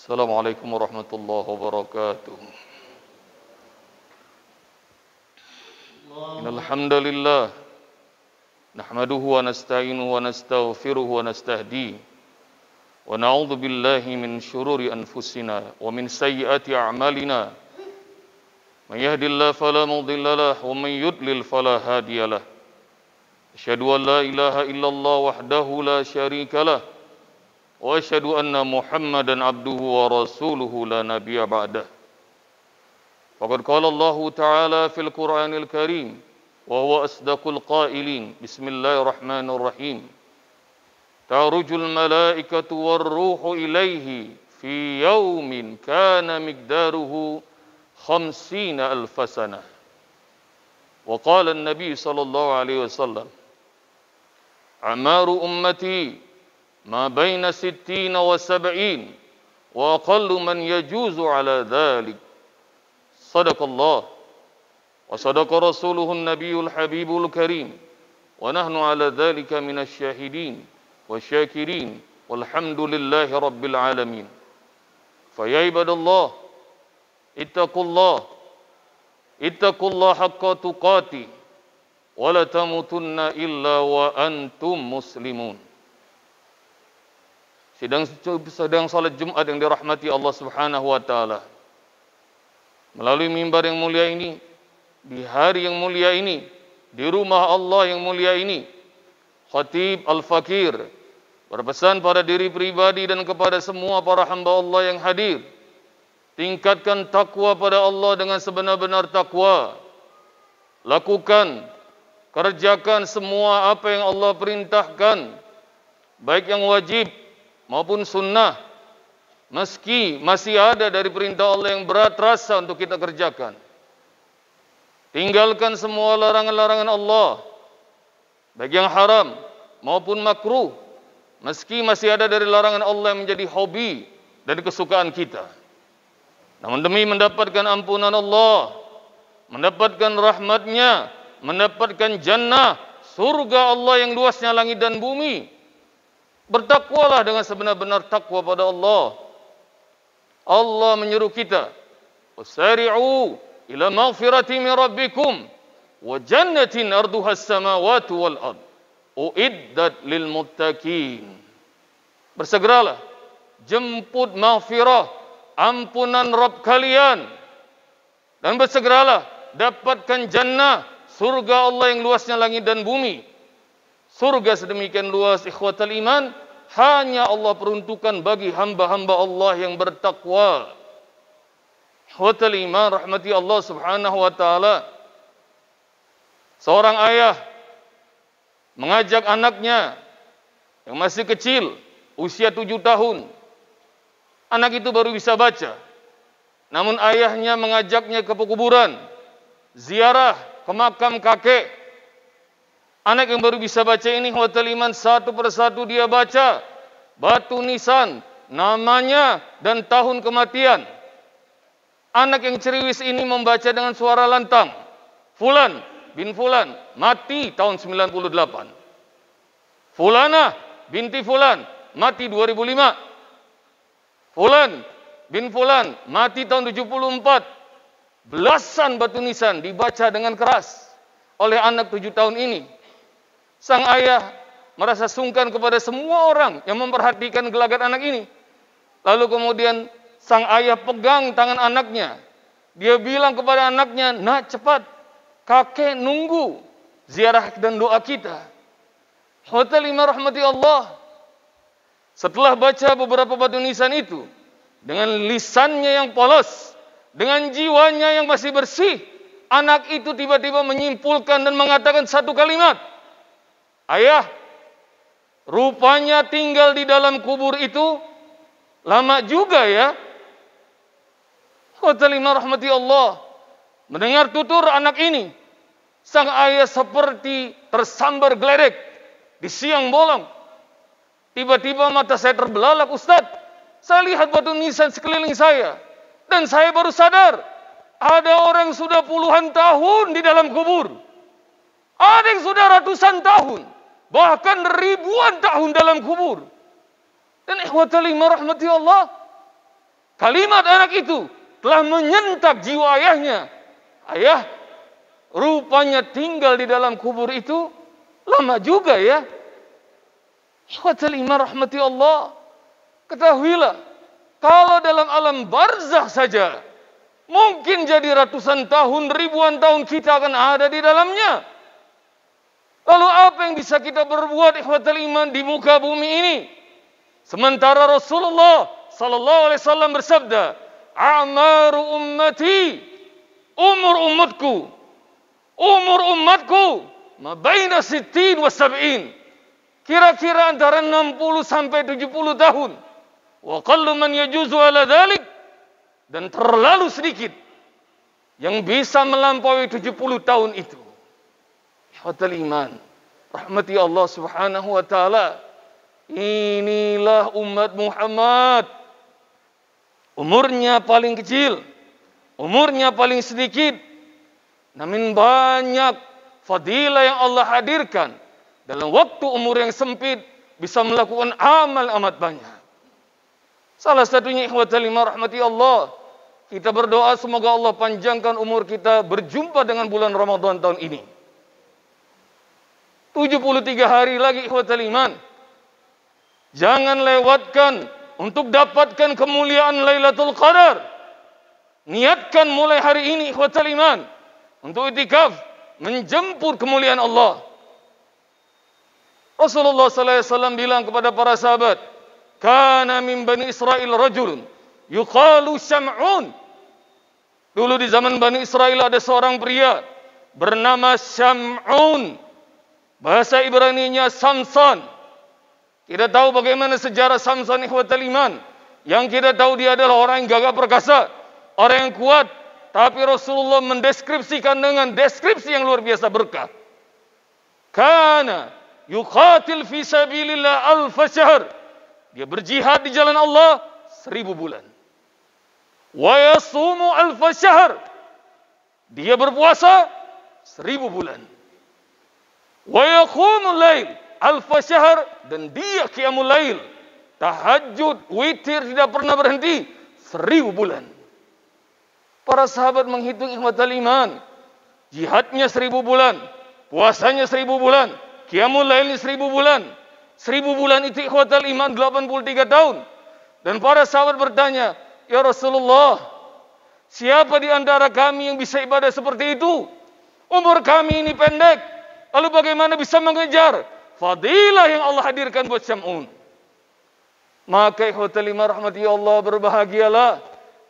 Assalamualaikum warahmatullahi wabarakatuh. Innal hamdalillah nahmaduhu wa nasta'inuhu wa nastaghfiruhu wa nastahdihi wa na'udzu billahi min shururi anfusina wa min sayyiati a'malina. Man yahdihillahu fala mudilla lahu wa man yudlil fala hadiya lahu. Asyhadu an la ilaha illallah wahdahu la syarika lahu wa asyhadu anna Muhammadan abduhu wa rasuluhu la nabiyya ba'dah. Faqad qala Allah Ta'ala fil Qur'anil Karim wa huwa asdaqul qailin. Bismillahirrahmanirrahim. Ta'rujul malaikatu war ruhu ilaihi fi yaumin kana miqdaruhu 50 alf sanah. Wa qala an-nabi sallallahu alaihi wasallam, Amaru ummati ma baina 60 wa 70 wa aqallu man yajuzu ala dhalik. Sadaqallah wa sadaqa rasuluhun nabiyul habibul karim wa nahnu ala dhalika minasy syahidin wa syakirin walhamdulillahi rabbil alamin. Fa ya ibadallah ittaqullah haqqa tuqatih wa la tamutunna illa wa antum muslimun. Sedang salat Jumat yang dirahmati Allah Subhanahu wa taala. Melalui mimbar yang mulia ini, di hari yang mulia ini, di rumah Allah yang mulia ini, Khatib Al-Fakir berpesan pada diri pribadi dan kepada semua para hamba Allah yang hadir. Tingkatkan takwa pada Allah dengan sebenar-benar takwa. Lakukan, kerjakan semua apa yang Allah perintahkan, baik yang wajib maupun sunnah, meski masih ada dari perintah Allah yang berat rasa untuk kita kerjakan. Tinggalkan semua larangan-larangan Allah, baik yang haram maupun makruh, meski masih ada dari larangan Allah yang menjadi hobi dan kesukaan kita. Namun demi mendapatkan ampunan Allah, mendapatkan rahmatnya, mendapatkan jannah, surga Allah yang luasnya langit dan bumi, bertakwalah dengan sebenar-benar takwa pada Allah. Allah menyuruh kita, wasari'u ila maghfirati min rabbikum wa jannatin arduha as-samawati wal ard uiddat lil muttaqin. Bersegeralah jemput maghfirah, ampunan Rabb kalian, dan bersegeralah dapatkan jannah, surga Allah yang luasnya langit dan bumi. Surga sedemikian luas, ikhwatal iman, hanya Allah peruntukan bagi hamba-hamba Allah yang bertakwa. Ikhwatal iman, rahmati Allah Subhanahu wa taala. Seorang ayah mengajak anaknya yang masih kecil, usia 7 tahun. Anak itu baru bisa baca. Namun ayahnya mengajaknya ke pekuburan, ziarah ke makam kakek. Anak yang baru bisa baca ini, ikhwatal iman, satu persatu dia baca batu nisan, namanya dan tahun kematian. Anak yang ceriwis ini membaca dengan suara lantang, Fulan bin Fulan mati tahun 98. Fulanah binti Fulan mati 2005. Fulan bin Fulan mati tahun 74. Belasan batu nisan dibaca dengan keras oleh anak 7 tahun ini. Sang ayah merasa sungkan kepada semua orang yang memperhatikan gelagat anak ini. Lalu kemudian sang ayah pegang tangan anaknya. Dia bilang kepada anaknya, "Nak, cepat, kakek nunggu ziarah dan doa kita." Hotel lima rahmati Allah. Setelah baca beberapa batu nisan itu, dengan lisannya yang polos, dengan jiwanya yang masih bersih, anak itu tiba-tiba menyimpulkan dan mengatakan satu kalimat, "Ayah, rupanya tinggal di dalam kubur itu lama juga ya." Khotalimah rahmati Allah. Mendengar tutur anak ini, sang ayah seperti tersambar geledek di siang bolong. Tiba-tiba mata saya terbelalak, "Ustaz, saya lihat batu nisan sekeliling saya, dan saya baru sadar ada orang sudah puluhan tahun di dalam kubur. Ada yang sudah ratusan tahun, bahkan ribuan tahun dalam kubur." Dan ikhwatal iman rahmati Allah, Kalimat anak itu telah menyentak jiwa ayahnya. Ayah, rupanya tinggal di dalam kubur itu lama juga ya. Ikhwatal iman rahmati Allah. Ketahuilah, kalau dalam alam barzakh saja, mungkin jadi ratusan tahun, ribuan tahun kita akan ada di dalamnya. Lalu apa yang bisa kita berbuat ikhwatal iman di muka bumi ini? Sementara Rasulullah sallallahu alaihi wasallam bersabda, "A'maru ummati", umur umatku ma baina 60 wa 70. Kira-kira antara 60 sampai 70 tahun. Wa qallu man yajuzu ala dhalik, dan terlalu sedikit yang bisa melampaui 70 tahun itu. Ikhwatal iman rahmati Allah subhanahu wa ta'ala. Inilah umat Muhammad. Umurnya paling kecil, umurnya paling sedikit, namun banyak fadilah yang Allah hadirkan. Dalam waktu umur yang sempit, bisa melakukan amal amat banyak. Salah satunya ikhwatal iman rahmati Allah, kita berdoa semoga Allah panjangkan umur kita berjumpa dengan bulan Ramadan tahun ini. 73 hari lagi ikhwatal iman. Jangan lewatkan untuk dapatkan kemuliaan Lailatul Qadar. Niatkan mulai hari ini ikhwatal iman untuk itikaf menjemput kemuliaan Allah. Rasulullah sallallahu alaihi wasallam bilang kepada para sahabat, "Kana min Bani Israil rajulun yuqalu Syam'un." Dulu di zaman Bani Israel ada seorang pria bernama Syam'un. Bahasa Ibraninya Samson. Kita tahu bagaimana sejarah Samson ikhwatal iman. Yang kita tahu dia adalah orang yang gagah perkasa, orang yang kuat. Tapi Rasulullah mendeskripsikan dengan deskripsi yang luar biasa berkah. Kana yuqatil fi sabilillah alfa syahr. Dia berjihad di jalan Allah 1000 bulan. Wa yasumu alfa syahr. Dia berpuasa 1000 bulan. Wa yaqumul lail alfa syahr, dan dia qiyamul lail, tahajud, witir, tidak pernah berhenti 1000 bulan. Para sahabat menghitung ikhwatal iman, jihadnya 1000 bulan, puasanya 1000 bulan, qiyamul lailnya 1000 bulan. 1000 bulan itu ikhwatal iman 83 tahun. Dan para sahabat bertanya, "Ya Rasulullah, siapa di antara kami yang bisa ibadah seperti itu? Umur kami ini pendek, lalu bagaimana bisa mengejar fadilah yang Allah hadirkan buat Syam'un?" Maka ikhwatal iman rahmati Allah, berbahagialah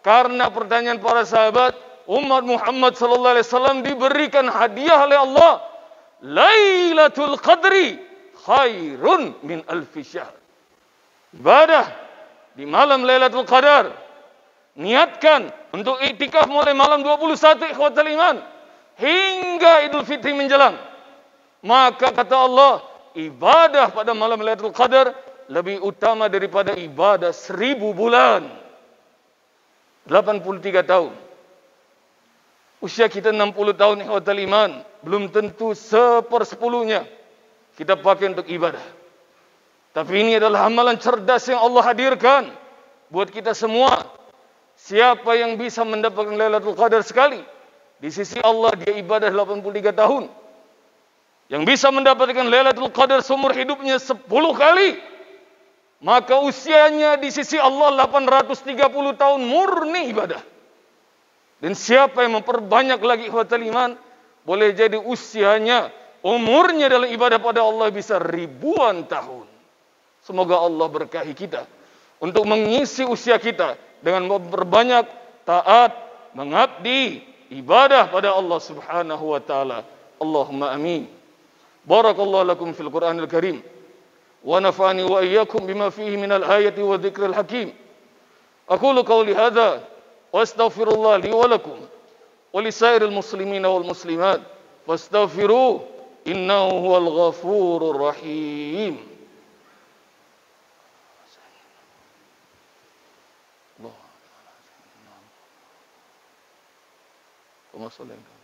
karena pertanyaan para sahabat, umat Muhammad sallallahu alaihi wasallam diberikan hadiah oleh Allah, Lailatul Qadri khairun min alfi syahr. Ibadah di malam Lailatul Qadar. Niatkan untuk iktikaf mulai malam 21 ikhwatal iman hingga Idul Fitri menjelang. Maka kata Allah, ibadah pada malam Lailatul Qadar lebih utama daripada ibadah 1000 bulan. 83 tahun. Usia kita 60 tahun ikhwatal iman, belum tentu 1/10-nya kita pakai untuk ibadah. Tapi ini adalah amalan cerdas yang Allah hadirkan buat kita semua. Siapa yang bisa mendapatkan Lailatul Qadar sekali, di sisi Allah dia ibadah 83 tahun. Yang bisa mendapatkan Lailatul Qadar seumur hidupnya 10 kali, maka usianya di sisi Allah 830 tahun murni ibadah. Dan siapa yang memperbanyak lagi ikhwatal iman, boleh jadi usianya, umurnya dalam ibadah pada Allah bisa ribuan tahun. Semoga Allah berkahi kita untuk mengisi usia kita dengan memperbanyak taat, mengabdi, ibadah pada Allah subhanahu wa ta'ala. Allahumma amin. Barakallahu lakum fil Qur'anil Karim. Wa nafa'ani wa iyyakum bima fihi minal ayati wa dzikril hakim. Aqulu qawli hadza wa astaghfirullah li wa lakum wa lisairil muslimina wal muslimat fastaghfiruh innahu huwal ghafurur rahim. Allahumma shalli ala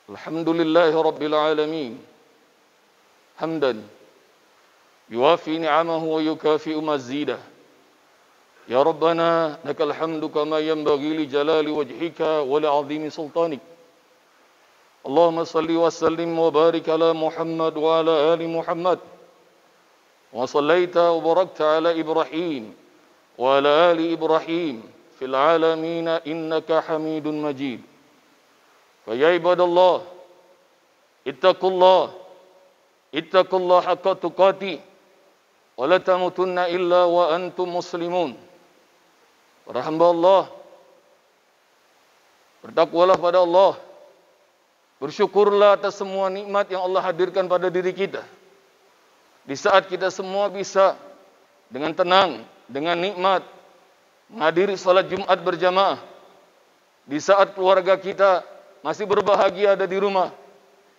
Alhamdulillahi Rabbil Alamin. حمدا يوافي نعمه ويكافئ مزيده. يا ربنا لك الحمد كما ينبغي لجلال وجهك ولعظيم سلطانك. اللهم صل وسلم وبارك على محمد وعلى آل محمد، وصليت وباركت على إبراهيم وعلى آل إبراهيم في العالمين إنك حميد مجيد. فيا عباد الله اتقوا الله حق تقاته ولا تموتن إلا وأنتم مسلمون. Para hamba Allah, bertakwalah pada Allah, bersyukurlah atas semua nikmat yang Allah hadirkan pada diri kita. Di saat kita semua bisa dengan tenang, dengan nikmat menghadiri salat Jumat berjamaah, di saat keluarga kita masih berbahagia ada di rumah,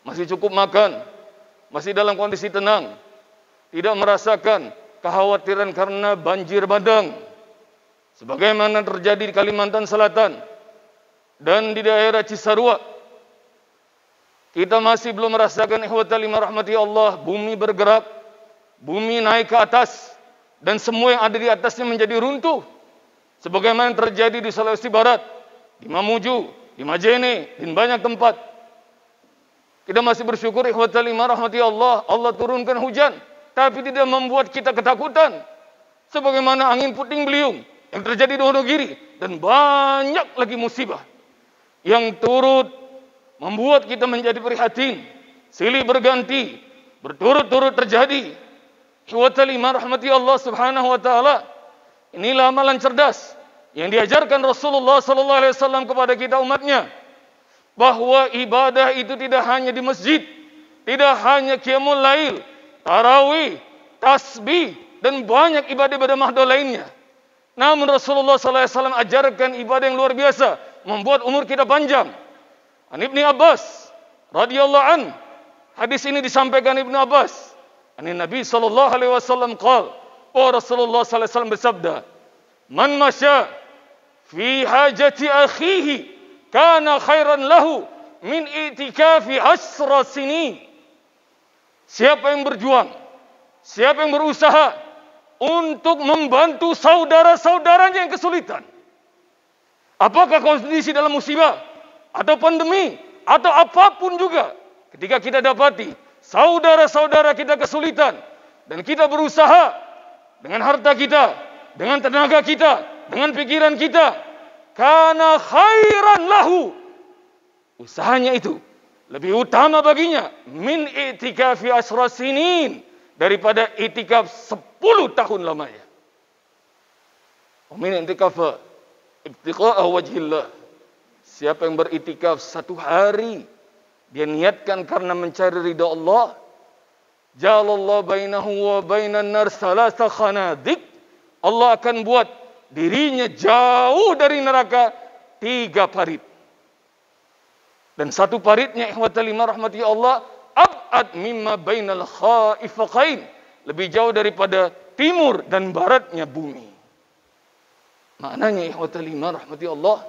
masih cukup makan, masih dalam kondisi tenang, tidak merasakan kekhawatiran karena banjir bandang sebagaimana terjadi di Kalimantan Selatan dan di daerah Cisarua. Kita masih belum merasakan ikhwatal iman rahmati Allah, bumi bergerak, bumi naik ke atas, dan semua yang ada di atasnya menjadi runtuh sebagaimana terjadi di Sulawesi Barat, di Mamuju, di Majene, dan banyak tempat. Kita masih bersyukur ikhwatal iman rahmati Allah, Allah turunkan hujan, tapi tidak membuat kita ketakutan sebagaimana angin puting beliung yang terjadi di Wonogiri, dan banyak lagi musibah yang turut membuat kita menjadi prihatin, silih berganti, berturut-turut terjadi. Ikhwatal iman rahmati Allah subhanahu wa ta'ala, inilah amalan cerdas yang diajarkan Rasulullah sallallahu alaihi wasallam kepada kita umatnya, bahwa ibadah itu tidak hanya di masjid, tidak hanya qiyamul lail, tarawih, tasbih, dan banyak ibadah-ibadah mahdoh lainnya. Namun Rasulullah sallallahu alaihi wasallam ajarkan ibadah yang luar biasa, membuat umur kita panjang. An Ibni Abbas radhiyallahu an, hadis ini disampaikan Ibnu Abbas, an Nabi sallallahu alaihi wasallam qala, Rasulullah sallallahu alaihi wasallam bersabda, man masya fi hajati akhihi kana khairan lahu min i'tikafi 10 sinin. Siapa yang berjuang, siapa yang berusaha untuk membantu saudara-saudaranya yang kesulitan, apakah kondisi dalam musibah atau pandemi atau apapun juga, ketika kita dapati saudara-saudara kita kesulitan dan kita berusaha dengan harta kita, dengan tenaga kita, dengan pikiran kita, kana khairan lahu, usahanya itu lebih utama baginya min i'tikafi 10 sinin, daripada i'tikaf 10 tahun lamanya. Min i'tikafa ibtiqa'a wajhillah, siapa yang beritikaf 1 hari, dia niatkan karena mencari ridha Allah, jalallahu bainahu wa bainan nar salasa khanadik, Allah akan buat dirinya jauh dari neraka 3 parit. Dan 1 paritnya ikhwatal iman rahmati Allah ab'ad mimma bainal khaifaqain, lebih jauh daripada timur dan baratnya bumi. Maknanya ikhwatal iman rahmati Allah,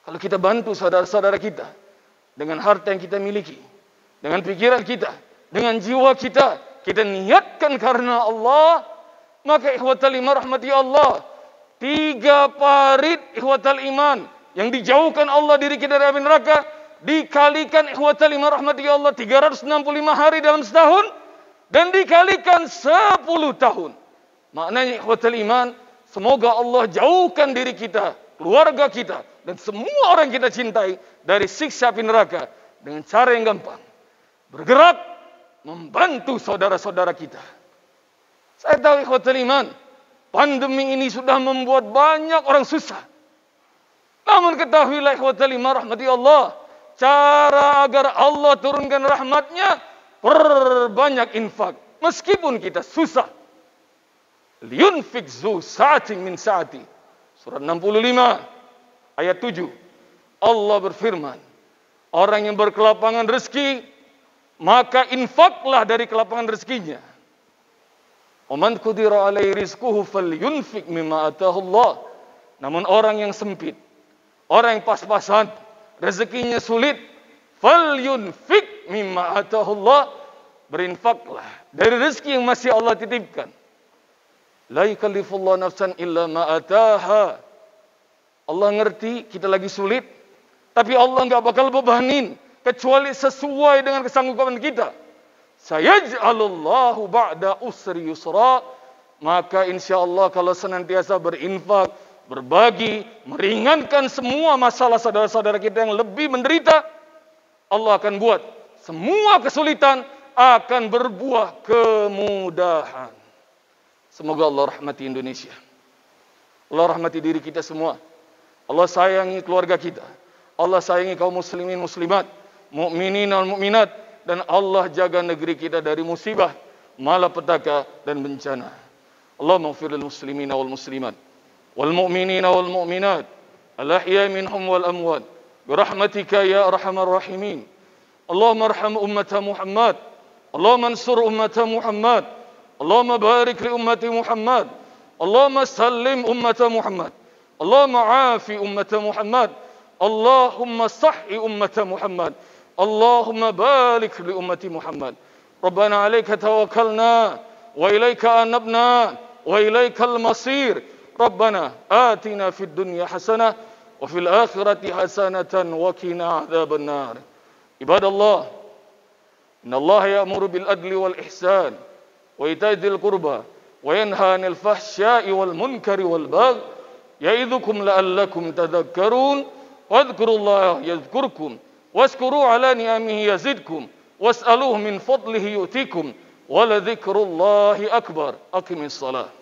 kalau kita bantu saudara-saudara kita dengan harta yang kita miliki, dengan pikiran kita, dengan jiwa kita, kita niatkan karena Allah, maka ikhwatal iman rahmati Allah, 3 parit ikhwatal iman yang dijauhkan Allah diri kita dari api neraka, dikalikan ikhwatal iman rahmati Allah 365 hari dalam setahun, dan dikalikan 10 tahun. Maknanya ikhwatal iman, semoga Allah jauhkan diri kita, keluarga kita, dan semua orang kita cintai dari siksa api neraka dengan cara yang gampang, bergerak membantu saudara-saudara kita. Saya tahu ikhwatal iman, pandemi ini sudah membuat banyak orang susah. Namun ketahuilah ikhwatal iman rahmati Allah, cara agar Allah turunkan rahmatnya, perbanyak infak. Meskipun kita susah. Liyunfik zu sa'atin min sa'ati. Surat 65 ayat 7. Allah berfirman, orang yang berkelapangan rezeki, maka infaklah dari kelapangan rezekinya. Waman qudira alaihi rizquhu falyunfik mimma atahu Allah. Namun orang yang sempit, orang yang pas-pasan, rezekinya sulit, falyunfik mimma atahu Allah, berinfaklah dari rezeki yang masih Allah titipkan. La yukallifullahu nafsan illa ma ataha. Allah ngerti kita lagi sulit, tapi Allah enggak bakal bebanin kecuali sesuai dengan kesanggupan kita. Sayaj'alullahu ba'da usri yusra. Maka insya-Allah kalau senantiasa berinfak, berbagi, meringankan semua masalah saudara-saudara kita yang lebih menderita, Allah akan buat semua kesulitan akan berbuah kemudahan. Semoga Allah rahmati Indonesia. Allah rahmati diri kita semua. Allah sayangi keluarga kita. Allah sayangi kaum muslimin muslimat, mukminin dan mukminat, dan Allah jaga negeri kita dari musibah, malapetaka dan bencana. Allahumma ighfir lil muslimina wal muslimat wal mu'minina wal mu'minat al-ahya'i minhum wal amwat bi rahmatika ya arhamar rahimin. Allahumma arham ummata Muhammad. Allahumma ansur ummata Muhammad. Allahumma barik li ummati Muhammad. Allahumma sallim ummata Muhammad. Allahumma afi ummata Muhammad. Allahumma sahhi ummata Muhammad. Allahumma barik li ummati Muhammad. Rabbana alayka tawakkalna wa ilayka anabna wa ilaykal masir. Rabbana atina fid dunya hasanah wa fil akhirati hasanatan wa qina adzaban nar. Ibadallah, innallaha ya'muru bil adli wal ihsan wa ita'i dzil qurba wa yanha 'anil fahsya'i wal munkari wal baghi ya'idzukum la'allakum tadhakkarun. Wadhkurullaha yadhkurkum washkuru 'ala ni'amihi yazidkum was'aluhu min fadlihi yu'tikum wa la dzikrullahi akbar. Aqimis shalah.